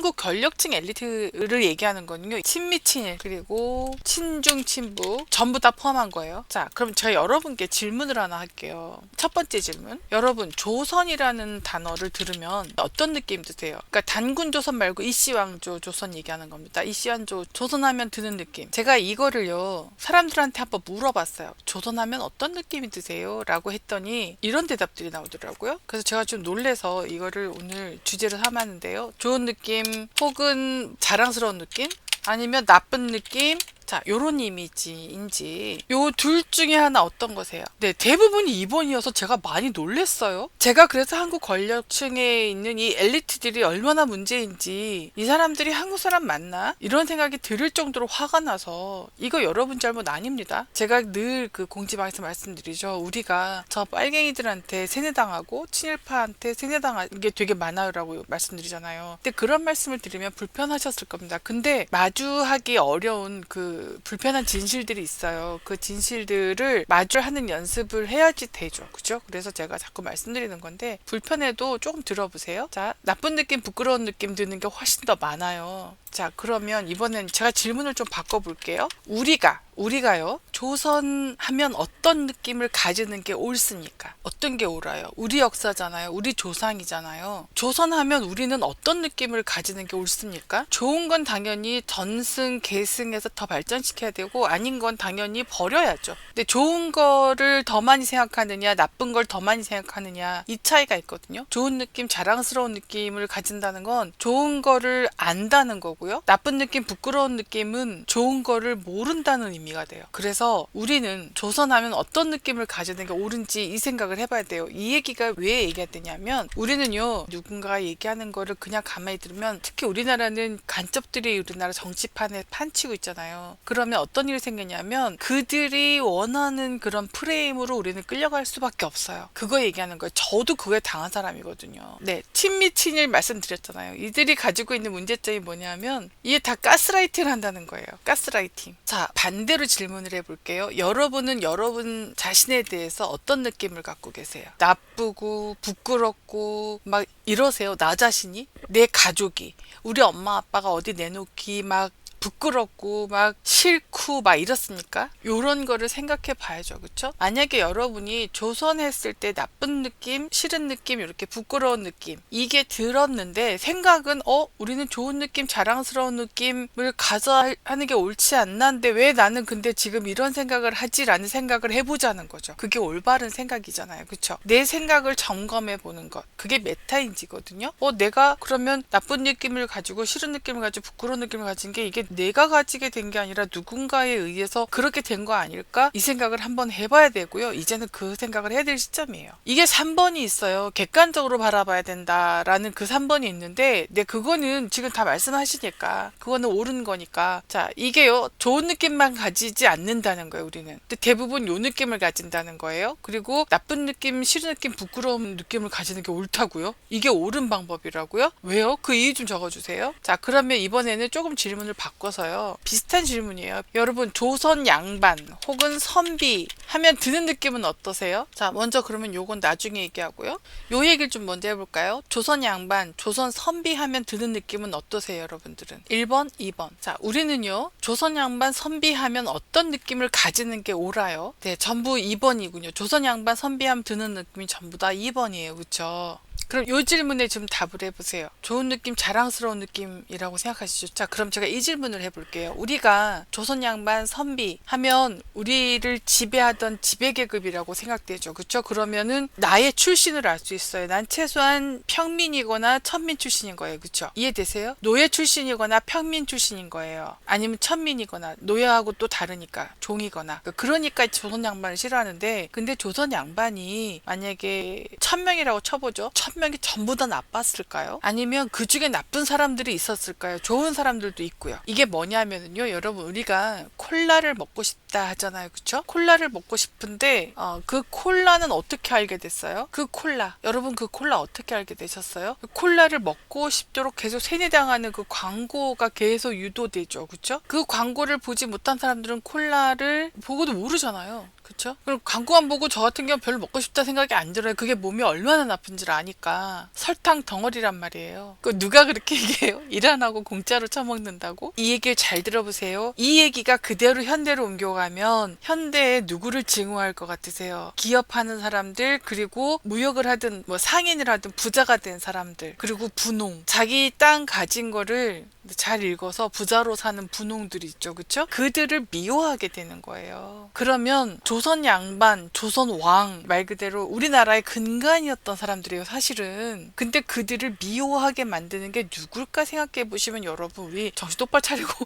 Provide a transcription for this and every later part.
한국 권력층 엘리트를 얘기하는 거는요, 친미 친일 그리고 친중 친북 전부 다 포함한 거예요. 자, 그럼 제가 여러분께 질문을 하나 할게요. 첫 번째 질문, 여러분 조선이라는 단어를 들으면 어떤 느낌 드세요? 그러니까 단군 조선 말고 이씨왕조 조선 얘기하는 겁니다. 이씨왕조 조선하면 드는 느낌, 제가 이거를요 사람들한테 한번 물어봤어요. 조선하면 어떤 느낌이 드세요? 라고 했더니 이런 대답들이 나오더라고요. 그래서 제가 좀 놀래서 이거를 오늘 주제로 삼았는데요. 좋은 느낌 혹은 자랑스러운 느낌 아니면 나쁜 느낌, 자, 요런 이미지인지 요 둘 중에 하나 어떤 거세요? 네, 대부분이 2번이어서 제가 많이 놀랬어요. 제가 그래서 한국 권력층에 있는 이 엘리트들이 얼마나 문제인지, 이 사람들이 한국 사람 맞나? 이런 생각이 들을 정도로 화가 나서, 이거 여러분 잘못 아닙니다. 제가 늘 그 공지방에서 말씀드리죠. 우리가 저 빨갱이들한테 세뇌당하고 친일파한테 세뇌당하는 게 되게 많아요라고 말씀드리잖아요. 근데 그런 말씀을 드리면 불편하셨을 겁니다. 근데 마주하기 어려운 그 불편한 진실들이 있어요. 그 진실들을 마주하는 연습을 해야지 되죠. 그죠? 그래서 제가 자꾸 말씀드리는 건데, 불편해도 조금 들어보세요. 자, 나쁜 느낌, 부끄러운 느낌 드는 게 훨씬 더 많아요. 자, 그러면 이번엔 제가 질문을 좀 바꿔볼게요. 우리가요, 조선하면 어떤 느낌을 가지는 게 옳습니까? 어떤 게 옳아요? 우리 역사잖아요. 우리 조상이잖아요. 조선하면 우리는 어떤 느낌을 가지는 게 옳습니까? 좋은 건 당연히 전승, 계승해서 더 발전시켜야 되고, 아닌 건 당연히 버려야죠. 근데 좋은 거를 더 많이 생각하느냐, 나쁜 걸 더 많이 생각하느냐, 이 차이가 있거든요. 좋은 느낌, 자랑스러운 느낌을 가진다는 건 좋은 거를 안다는 거고요. 나쁜 느낌, 부끄러운 느낌은 좋은 거를 모른다는 의미가 돼요. 그래서 우리는 조선하면 어떤 느낌을 가지는 게 옳은지 이 생각을 해봐야 돼요. 이 얘기가 왜 얘기가 되냐면, 우리는요, 누군가가 얘기하는 거를 그냥 가만히 들으면, 특히 우리나라는 간첩들이 우리나라 정치판에 판치고 있잖아요. 그러면 어떤 일이 생기냐면, 그들이 원하는 그런 프레임으로 우리는 끌려갈 수밖에 없어요. 그거 얘기하는 거예요. 저도 그거에 당한 사람이거든요. 네, 친미 친일 말씀드렸잖아요. 이들이 가지고 있는 문제점이 뭐냐면, 이게 다 가스라이팅을 한다는 거예요. 가스라이팅. 자, 반대로 질문을 해볼게요. 여러분은 여러분 자신에 대해서 어떤 느낌을 갖고 계세요? 나쁘고 부끄럽고 막 이러세요? 나 자신이? 내 가족이? 우리 엄마 아빠가 어디 내놓기 막 부끄럽고 막 싫고 막 이렇습니까? 요런 거를 생각해 봐야죠. 그쵸? 만약에 여러분이 조선했을 때 나쁜 느낌, 싫은 느낌, 이렇게 부끄러운 느낌, 이게 들었는데 생각은 우리는 좋은 느낌, 자랑스러운 느낌을 가져야 하는 게 옳지 않나인데 왜 나는 근데 지금 이런 생각을 하지? 라는 생각을 해보자는 거죠. 그게 올바른 생각이잖아요. 그쵸? 내 생각을 점검해 보는 것, 그게 메타인지거든요. 내가 그러면 나쁜 느낌을 가지고 싫은 느낌을 가지고 부끄러운 느낌을 가진 게, 이게 내가 가지게 된 게 아니라 누군가에 의해서 그렇게 된 거 아닐까? 이 생각을 한번 해봐야 되고요. 이제는 그 생각을 해야 될 시점이에요. 이게 3번이 있어요. 객관적으로 바라봐야 된다라는 그 3번이 있는데, 그거는 지금 다 말씀하시니까 그거는 옳은 거니까. 자, 이게요, 좋은 느낌만 가지지 않는다는 거예요. 우리는. 근데 대부분 요 느낌을 가진다는 거예요. 그리고 나쁜 느낌, 싫은 느낌, 부끄러운 느낌을 가지는 게 옳다고요? 이게 옳은 방법이라고요? 왜요? 그 이유 좀 적어주세요. 자, 그러면 이번에는 조금 질문을 바꿔서요, 비슷한 질문이에요. 여러분, 조선 양반 혹은 선비 하면 드는 느낌은 어떠세요? 자, 먼저 그러면 요건 나중에 얘기하고요. 요 얘기를 좀 먼저 해볼까요? 조선 양반, 조선 선비 하면 드는 느낌은 어떠세요, 여러분들은? 1번, 2번. 자, 우리는요, 조선 양반, 선비 하면 어떤 느낌을 가지는 게 옳아요? 네, 전부 2번이군요. 조선 양반, 선비 하면 드는 느낌이 전부 다 2번이에요. 그쵸? 그럼 이 질문에 좀 답을 해보세요. 좋은 느낌, 자랑스러운 느낌이라고 생각하시죠? 자, 그럼 제가 이 질문을 해볼게요. 우리가 조선 양반, 선비 하면 우리를 지배하던 지배계급이라고 생각되죠. 그쵸? 그러면은 나의 출신을 알 수 있어요. 난 최소한 평민이거나 천민 출신인 거예요. 그쵸? 이해되세요? 노예 출신이거나 평민 출신인 거예요. 아니면 천민이거나, 노예하고 또 다르니까 종이거나. 그러니까 조선 양반을 싫어하는데, 근데 조선 양반이 만약에 1000명이라고 쳐보죠. 1000명이 전부 다 나빴을까요? 아니면 그 중에 나쁜 사람들이 있었을까요? 좋은 사람들도 있고요. 이게 뭐냐면요, 여러분, 우리가 콜라를 먹고 싶다 하잖아요. 그쵸? 콜라를 먹고 싶은데 그 콜라는 어떻게 알게 됐어요? 그 콜라, 여러분, 그 콜라 어떻게 알게 되셨어요? 그 콜라를 먹고 싶도록 계속 세뇌당하는 그 광고가 계속 유도되죠. 그쵸? 그 광고를 보지 못한 사람들은 콜라를 보고도 모르잖아요. 그쵸? 그리고 광고 안 보고 저 같은 경우 별로 먹고 싶다 생각이 안 들어요. 그게 몸이 얼마나 나쁜지를 아니까. 설탕 덩어리란 말이에요. 그 누가 그렇게 얘기해요? 일 안 하고 공짜로 처먹는다고? 이 얘기를 잘 들어보세요. 이 얘기가 그대로 현대로 옮겨가면 현대에 누구를 증오할 것 같으세요? 기업하는 사람들, 그리고 무역을 하든 뭐 상인을 하든 부자가 된 사람들, 그리고 분홍. 자기 땅 가진 거를 잘 읽어서 부자로 사는 분홍들이 있죠. 그쵸? 그들을 미워하게 되는 거예요. 그러면 조선 양반, 조선 왕 말 그대로 우리나라의 근간이었던 사람들이에요. 사실은. 근데 그들을 미워하게 만드는 게 누굴까 생각해 보시면 여러분 우리 정신 똑바로 차리고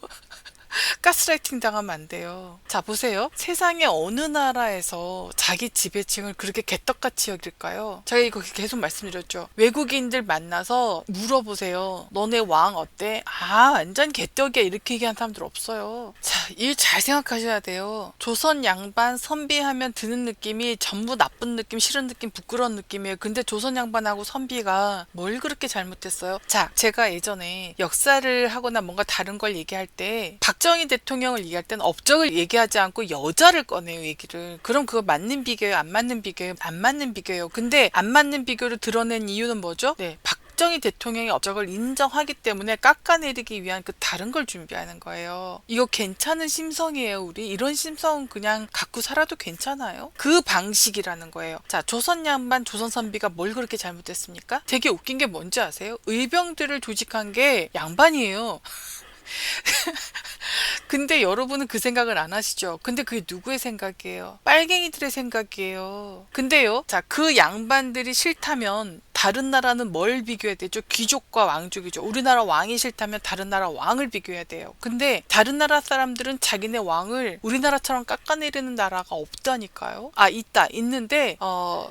가스라이팅 당하면 안 돼요. 자, 보세요. 세상의 어느 나라에서 자기 지배층을 그렇게 개떡같이 여길까요? 제가 이거 계속 말씀드렸죠. 외국인들 만나서 물어보세요. 너네 왕 어때? 아, 완전 개떡이야. 이렇게 얘기하는 사람들 없어요. 자, 일 잘 생각하셔야 돼요. 조선 양반 선비하면 드는 느낌이 전부 나쁜 느낌, 싫은 느낌, 부끄러운 느낌이에요. 근데 조선 양반하고 선비가 뭘 그렇게 잘못했어요? 자, 제가 예전에 역사를 하거나 뭔가 다른 걸 얘기할 때 박정희 대통령을 얘기할 때는 업적을 얘기하지 않고 여자를 꺼내요, 얘기를. 그럼 그거 맞는 비교예요? 안 맞는 비교예요? 안 맞는 비교예요. 근데 안 맞는 비교를 드러낸 이유는 뭐죠? 네, 박정희 대통령의 업적을 인정하기 때문에 깎아내리기 위한 그 다른 걸 준비하는 거예요. 이거 괜찮은 심성이에요, 우리. 이런 심성은 그냥 갖고 살아도 괜찮아요. 그 방식이라는 거예요. 자, 조선 양반, 조선 선비가 뭘 그렇게 잘못했습니까? 되게 웃긴 게 뭔지 아세요? 의병들을 조직한 게 양반이에요. 근데 여러분은 그 생각을 안 하시죠? 근데 그게 누구의 생각이에요? 빨갱이들의 생각이에요. 근데요, 자, 그 양반들이 싫다면 다른 나라는 뭘 비교해야 되죠? 귀족과 왕족이죠. 우리나라 왕이 싫다면 다른 나라 왕을 비교해야 돼요. 근데 다른 나라 사람들은 자기네 왕을 우리나라처럼 깎아내리는 나라가 없다니까요. 아, 있는데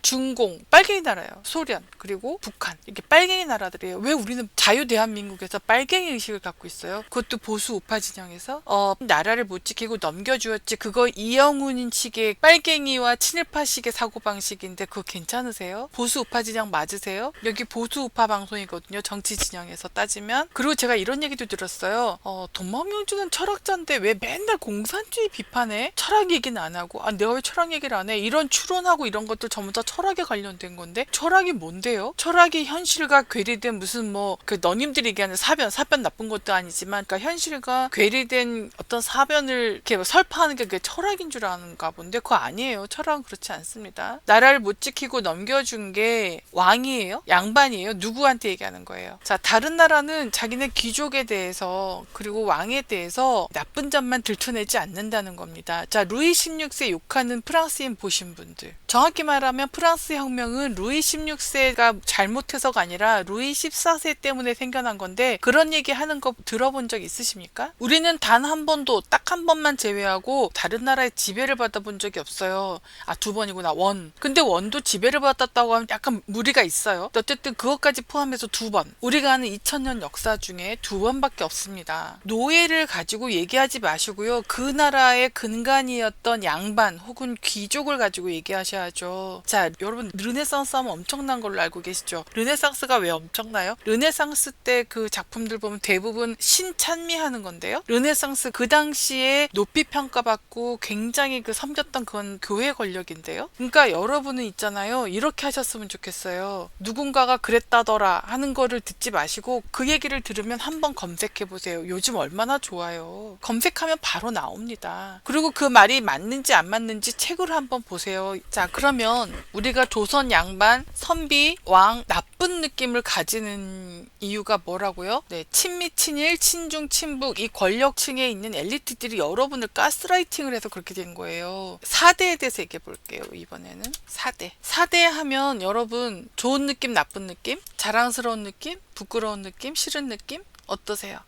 중공, 빨갱이 나라예요. 소련, 그리고 북한, 이렇게 빨갱이 나라들이에요. 왜 우리는 자유 대한민국에서 빨갱이 의식을 갖고 있어요? 그것도 보수 우파 진영에서 나라를 못 지키고 넘겨주었지. 그거 이영훈인 식의 빨갱이와 친일파식의 사고방식인데 그거 괜찮으세요? 보수 우파 진영 맞으세요? 여기 보수 우파 방송이거든요. 정치 진영에서 따지면. 그리고 제가 이런 얘기도 들었어요. 동방명주는 철학자인데 왜 맨날 공산주의 비판해? 철학 얘기는 안 하고. 아, 내가 왜 철학 얘기를 안 해? 이런 추론하고 이런 것들 전부 다 철학에 관련된 건데 철학이 뭔데요? 철학이 현실과 괴리된 무슨 뭐 그 너님들이 얘기하는 사변 나쁜 것도 아니지만 그러니까 현실과 괴리된 어떤 사변을 이렇게 뭐 설파하는 게 그게 철학인 줄 아는가 본데 그거 아니에요. 철학은 그렇지 않습니다. 나라를 못 지키고 넘겨준 게 왕이에요? 양반이에요? 누구한테 얘기하는 거예요? 자, 다른 나라는 자기네 귀족에 대해서 그리고 왕에 대해서 나쁜 점만 들춰내지 않는다는 겁니다. 자, 루이 16세 욕하는 프랑스인 보신 분들. 정확히 말하면 프랑스 혁명은 루이 16세가 잘못해서가 아니라 루이 14세 때문에 생겨난 건데 그런 얘기 하는 거 들어본 적 있으십니까? 우리는 단 한 번도 딱 한 번만 제외하고 다른 나라의 지배를 받아본 적이 없어요. 아, 두 번이구나. 근데 원도 지배를 받았다고 하면 약간 무리가 있어요. 어쨌든 그것까지 포함해서 두 번. 우리가 아는 2000년 역사 중에 두 번밖에 없습니다. 노예를 가지고 얘기하지 마시고요. 그 나라의 근간이었던 양반 혹은 귀족을 가지고 얘기하셔야죠. 자, 여러분 르네상스 하면 엄청난 걸로 알고 계시죠? 르네상스가 왜 엄청나요? 르네상스 때 그 작품들 보면 대부분 신찬미하는 건데요. 르네상스 그 당시에 높이 평가받고 굉장히 그 섬겼던 그건 교회 권력인데요. 그러니까 여러분은 있잖아요. 이렇게 하셨으면 좋겠어요. 누군가가 그랬다더라 하는 거를 듣지 마시고 그 얘기를 들으면 한번 검색해 보세요. 요즘 얼마나 좋아요. 검색하면 바로 나옵니다. 그리고 그 말이 맞는지 안 맞는지 책으로 한번 보세요. 자, 그러면 우리가 조선 양반, 선비, 왕 나쁜 느낌을 가지는 이유가 뭐라고요? 네, 친미, 친일, 친중, 친북 이 권력층에 있는 엘리트들이 여러분을 가스라이팅을 해서 그렇게 된 거예요. 4대에 대해서 얘기해 볼게요. 이번에는 4대. 4대 하면 여러분 좋은 느낌, 나쁜 느낌? 자랑스러운 느낌? 부끄러운 느낌? 싫은 느낌? 어떠세요?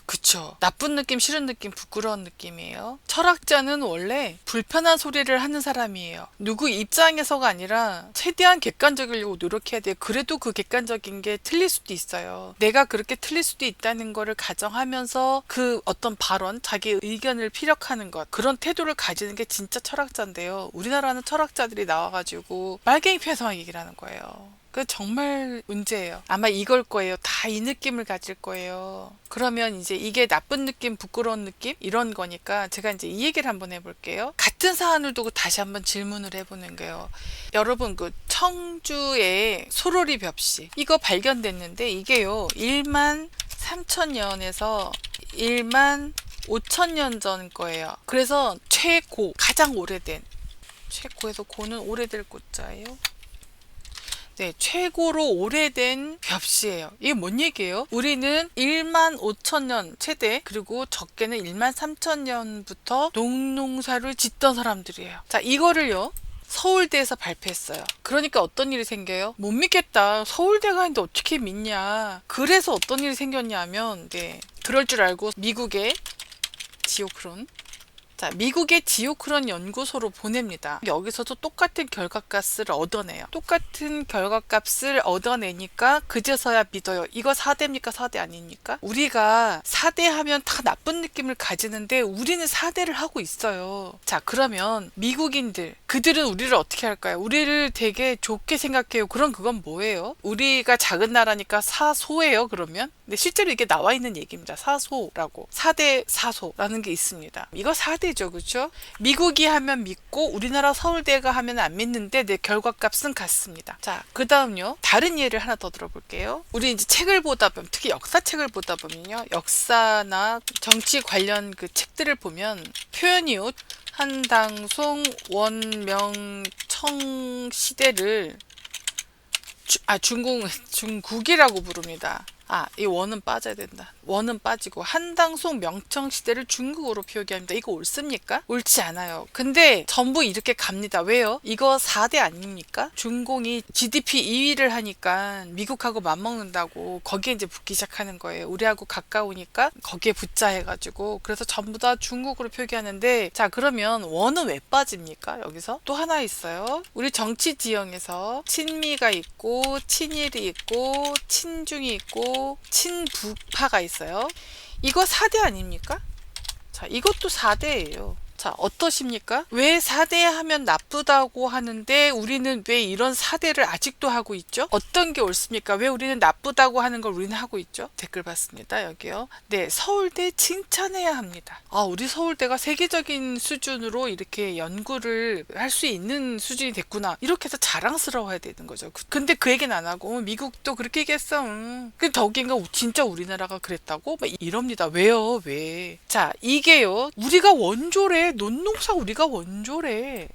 그쵸. 나쁜 느낌, 싫은 느낌, 부끄러운 느낌이에요. 철학자는 원래 불편한 소리를 하는 사람이에요. 누구 입장에서가 아니라 최대한 객관적이려고 노력해야 돼요. 그래도 그 객관적인 게 틀릴 수도 있어요. 내가 그렇게 틀릴 수도 있다는 거를 가정하면서 그 어떤 발언, 자기 의견을 피력하는 것, 그런 태도를 가지는 게 진짜 철학자인데요. 우리나라는 철학자들이 나와가지고 빨갱이 피해서만 얘기를 하는 거예요. 그 정말 문제예요. 아마 이걸 거예요. 다 이 느낌을 가질 거예요. 그러면 이제 이게 나쁜 느낌, 부끄러운 느낌 이런 거니까 제가 이제 이 얘기를 한번 해볼게요. 같은 사안을 두고 다시 한번 질문을 해보는 거예요. 여러분 그 청주의 소로리 벽시 이거 발견됐는데 이게요 1만 3천년에서 1만 5천 년 전 거예요. 그래서 최고 가장 오래된 최고에서 고는 오래될 고자예요. 네, 최고로 오래된 벽시예요. 이게 뭔 얘기예요? 우리는 1만 5천 년 최대 그리고 적게는 1만 3천 년부터 농농사를 짓던 사람들이에요. 자, 이거를요. 서울대에서 발표했어요. 그러니까 어떤 일이 생겨요? 못 믿겠다. 서울대가 있는데 어떻게 믿냐. 그래서 어떤 일이 생겼냐면 네, 그럴 줄 알고 미국의 지오크론 자, 미국의 지오크론 연구소로 보냅니다. 여기서도 똑같은 결과값을 얻어내요. 똑같은 결과값을 얻어내니까 그제서야 믿어요. 이거 4대입니까? 4대 아닙니까? 우리가 4대 하면 다 나쁜 느낌을 가지는데 우리는 4대를 하고 있어요. 자, 그러면 미국인들, 그들은 우리를 어떻게 할까요? 우리를 되게 좋게 생각해요. 그럼 그건 뭐예요? 우리가 작은 나라니까 사소예요, 그러면? 근데 실제로 이게 나와 있는 얘기입니다. 사소라고. 4대 사소라는 게 있습니다. 이거 4대죠. 그렇죠? 미국이 하면 믿고 우리나라 서울대가 하면 안 믿는데 내 결과값은 같습니다. 자, 그 다음요. 다른 예를 하나 더 들어볼게요. 우리 이제 책을 보다 보면 특히 역사책을 보다 보면요. 역사나 정치 관련 그 책들을 보면 표현이요. 한당송 원명청 시대를 중국이라고 부릅니다. 이 원은 빠져야 된다. 원은 빠지고 한당송 명청 시대를 중국어로 표기합니다. 이거 옳습니까? 옳지 않아요. 근데 전부 이렇게 갑니다. 왜요? 이거 4대 아닙니까? 중공이 GDP 2위를 하니까 미국하고 맞먹는다고 거기에 이제 붙기 시작하는 거예요. 우리하고 가까우니까 거기에 붙자 해가지고 그래서 전부 다 중국어로 표기하는데 자, 그러면 원은 왜 빠집니까? 여기서 또 하나 있어요. 우리 정치 지형에서 친미가 있고 친일이 있고 친중이 있고 친북파가 있어요. 이거 4대 아닙니까? 자, 이것도 4대예요. 자, 어떠십니까? 왜 4대 하면 나쁘다고 하는데 우리는 왜 이런 4대를 아직도 하고 있죠? 어떤 게 옳습니까? 왜 우리는 나쁘다고 하는 걸 우리는 하고 있죠? 댓글 봤습니다. 여기요. 네, 서울대 칭찬해야 합니다. 우리 서울대가 세계적인 수준으로 이렇게 연구를 할 수 있는 수준이 됐구나. 이렇게 해서 자랑스러워야 되는 거죠. 근데 그 얘기는 안 하고 미국도 그렇게 얘기했어. 근데 더욱인가 진짜 우리나라가 그랬다고? 막 이럽니다. 왜요? 왜? 자, 이게요. 우리가 원조래. 논농사 우리가 원조래.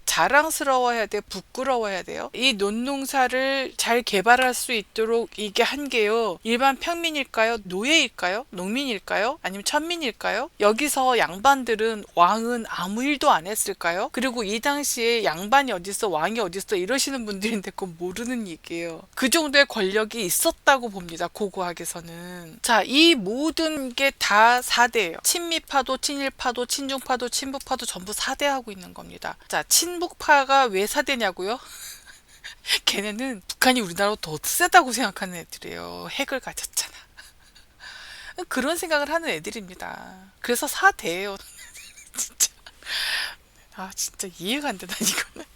자랑스러워야 돼, 부끄러워야 돼요. 이 논농사를 잘 개발할 수 있도록 이게 한 게요. 일반 평민일까요? 노예일까요? 농민일까요? 아니면 천민일까요? 여기서 양반들은 왕은 아무 일도 안 했을까요? 그리고 이 당시에 양반이 어딨어, 왕이 어딨어 이러시는 분들인데 그건 모르는 얘기예요. 그 정도의 권력이 있었다고 봅니다. 고고학에서는. 자, 이 모든 게 다 4대예요. 친미파도, 친일파도, 친중파도, 친북파도 전부 4대 하고 있는 겁니다. 자, 친북파가 왜 4대냐고요? 걔네는 북한이 우리나라보다 더 세다고 생각하는 애들이에요. 핵을 가졌잖아. 그런 생각을 하는 애들입니다. 그래서 4대예요. 진짜. 진짜 이해가 안 되다, 이거는.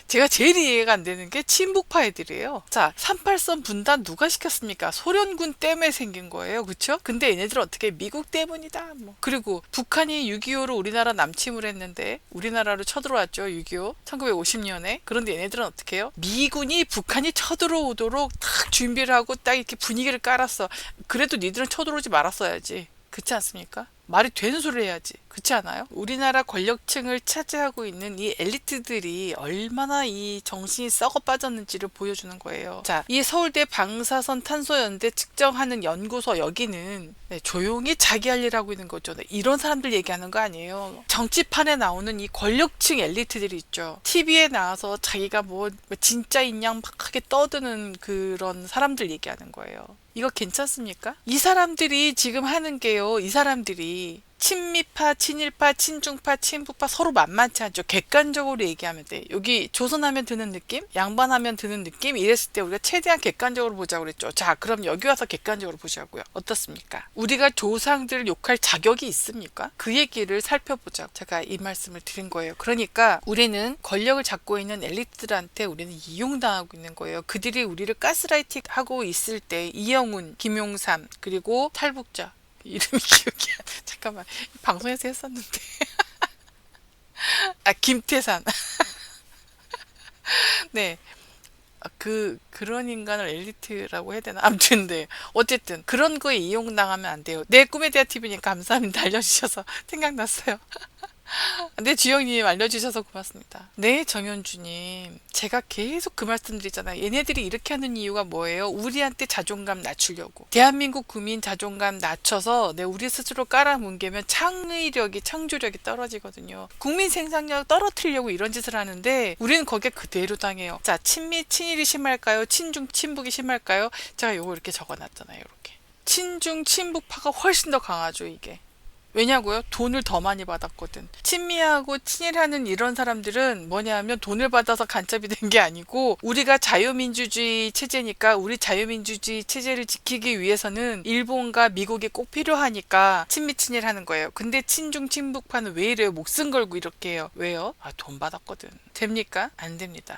제가 제일 이해가 안 되는 게 친북파 애들이에요. 자, 38선 분단 누가 시켰습니까? 소련군 때문에 생긴 거예요. 그쵸? 근데 얘네들은 어떻게 미국 때문이다. 그리고 북한이 6.25로 우리나라 남침을 했는데 우리나라로 쳐들어왔죠. 6.25. 1950년에. 그런데 얘네들은 어떻게 해요? 미군이 북한이 쳐들어오도록 딱 준비를 하고 딱 이렇게 분위기를 깔았어. 그래도 니들은 쳐들어오지 말았어야지. 그렇지 않습니까? 말이 되는 소리를 해야지. 그렇지 않아요? 우리나라 권력층을 차지하고 있는 이 엘리트들이 얼마나 이 정신이 썩어 빠졌는지를 보여주는 거예요. 자, 이 서울대 방사선 탄소연대 측정하는 연구소 여기는 조용히 자기 할 일 하고 있는 거죠. 이런 사람들 얘기하는 거 아니에요. 정치판에 나오는 이 권력층 엘리트들이 있죠. TV에 나와서 자기가 뭐 진짜인 양 막 하게 떠드는 그런 사람들 얘기하는 거예요. 이거 괜찮습니까? 이 사람들이 지금 하는 게요. 이 사람들이 친미파, 친일파, 친중파, 친북파 서로 만만치 않죠. 객관적으로 얘기하면 돼. 여기 조선하면 드는 느낌, 양반하면 드는 느낌 이랬을 때 우리가 최대한 객관적으로 보자고 그랬죠. 자, 그럼 여기 와서 객관적으로 보자고요. 어떻습니까? 우리가 조상들을 욕할 자격이 있습니까? 그 얘기를 살펴보자고 제가 이 말씀을 드린 거예요. 그러니까 우리는 권력을 잡고 있는 엘리트들한테 우리는 이용당하고 있는 거예요. 그들이 우리를 가스라이팅 하고 있을 때 이영훈, 김용삼, 그리고 탈북자 이름이 기억이 안 나. 잠깐만. 방송에서 했었는데. 아, 김태산. 네. 그런 인간을 엘리트라고 해야 되나? 아무튼, 네. 어쨌든, 그런 거에 이용당하면 안 돼요. 내 꿈에 대한 TV니까 감사합니다. 알려주셔서 생각났어요. 네, 주영님 알려주셔서 고맙습니다. 네, 정현주님. 제가 계속 그 말씀 드리잖아요. 얘네들이 이렇게 하는 이유가 뭐예요? 우리한테 자존감 낮추려고. 대한민국 국민 자존감 낮춰서 우리 스스로 깔아뭉개면 창의력이, 창조력이 떨어지거든요. 국민 생산력 떨어뜨리려고 이런 짓을 하는데 우리는 거기에 그대로 당해요. 자, 친미, 친일이 심할까요? 친중, 친북이 심할까요? 제가 요거 이렇게 적어놨잖아요. 이렇게. 친중, 친북파가 훨씬 더 강하죠, 이게. 왜냐고요? 돈을 더 많이 받았거든. 친미하고 친일하는 이런 사람들은 뭐냐면 돈을 받아서 간첩이 된 게 아니고 우리가 자유민주주의 체제니까 우리 자유민주주의 체제를 지키기 위해서는 일본과 미국이 꼭 필요하니까 친미 친일하는 거예요. 근데 친중 친북파는 왜 이래요? 목숨 걸고 이렇게 해요. 왜요? 아, 돈 받았거든. 됩니까? 안 됩니다.